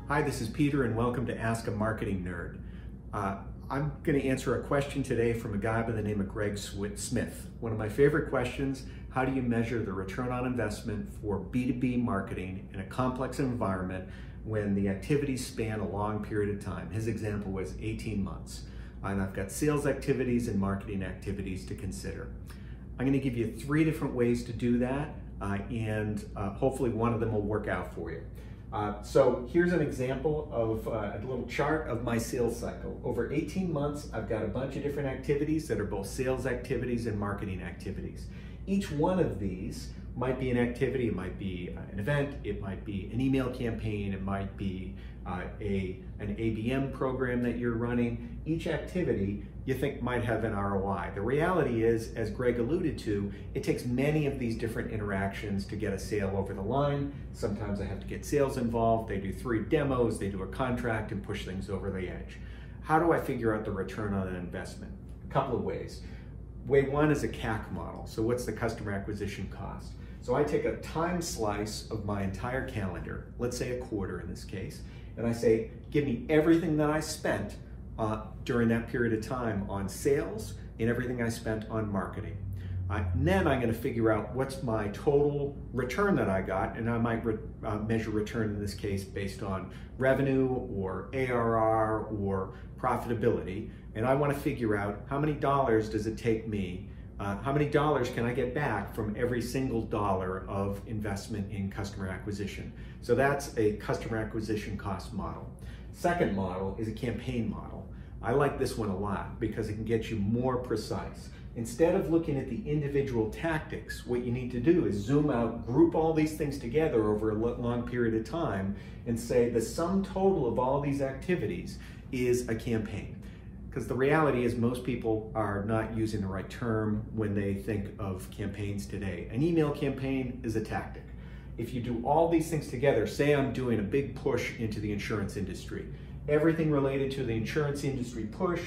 Hi, this is Peter and welcome to Ask a Marketing Nerd. I'm going to answer a question today from a guy by the name of Greg Smith. One of my favorite questions: how do you measure the return on investment for B2B marketing in a complex environment when the activities span a long period of time? His example was 18 months. And I've got sales activities and marketing activities to consider. I'm going to give you 3 different ways to do that, and hopefully one of them will work out for you. So here's an example of a little chart of my sales cycle. Over 18 months, I've got a bunch of different activities that are both sales activities and marketing activities. Each one of these might be an activity, it might be an event, it might be an email campaign, it might be an ABM program that you're running. Each activity you think might have an ROI. The reality is, as Greg alluded to, it takes many of these different interactions to get a sale over the line. Sometimes I have to get sales involved. They do 3 demos, they do a contract and push things over the edge. How do I figure out the return on an investment? A couple of ways. Way 1 is a CAC model. So what's the customer acquisition cost? So I take a time slice of my entire calendar, let's say a quarter in this case, and I say, give me everything that I spent during that period of time on sales and everything I spent on marketing. And then I'm going to figure out what's my total return that I got, and I might measure return in this case based on revenue or ARR or profitability. And I want to figure out how many dollars does it take me, how many dollars can I get back from every single dollar of investment in customer acquisition. So that's a customer acquisition cost model. Second model is a campaign model. I like this one a lot because it can get you more precise. Instead of looking at the individual tactics, what you need to do is zoom out, group all these things together over a long period of time and say the sum total of all these activities is a campaign. Because the reality is most people are not using the right term when they think of campaigns today. An email campaign is a tactic. If you do all these things together, say I'm doing a big push into the insurance industry, everything related to the insurance industry push,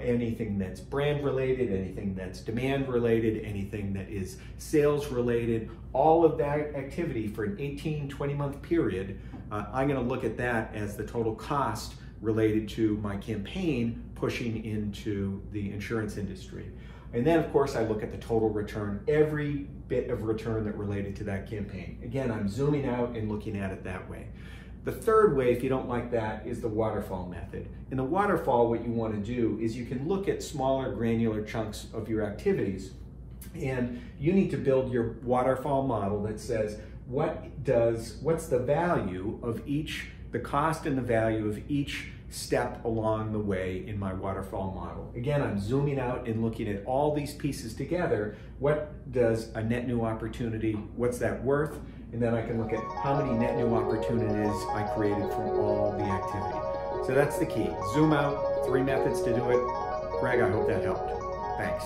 anything that's brand related, anything that's demand related, anything that is sales related, all of that activity for an 18-20 month period, I'm going to look at that as the total cost related to my campaign pushing into the insurance industry. And then of course I look at the total return, every bit of return that related to that campaign. Again, I'm zooming out and looking at it that way. The third way, if you don't like that, is the waterfall method. In the waterfall, what you want to do is you can look at smaller granular chunks of your activities, and you need to build your waterfall model that says what's the value of each, the cost and the value of each step along the way in my waterfall model. Again, I'm zooming out and looking at all these pieces together. What does a net new opportunity, what's that worth? And then I can look at how many net new opportunities I created from all the activity. So that's the key. Zoom out, 3 methods to do it. Greg, I hope that helped. Thanks.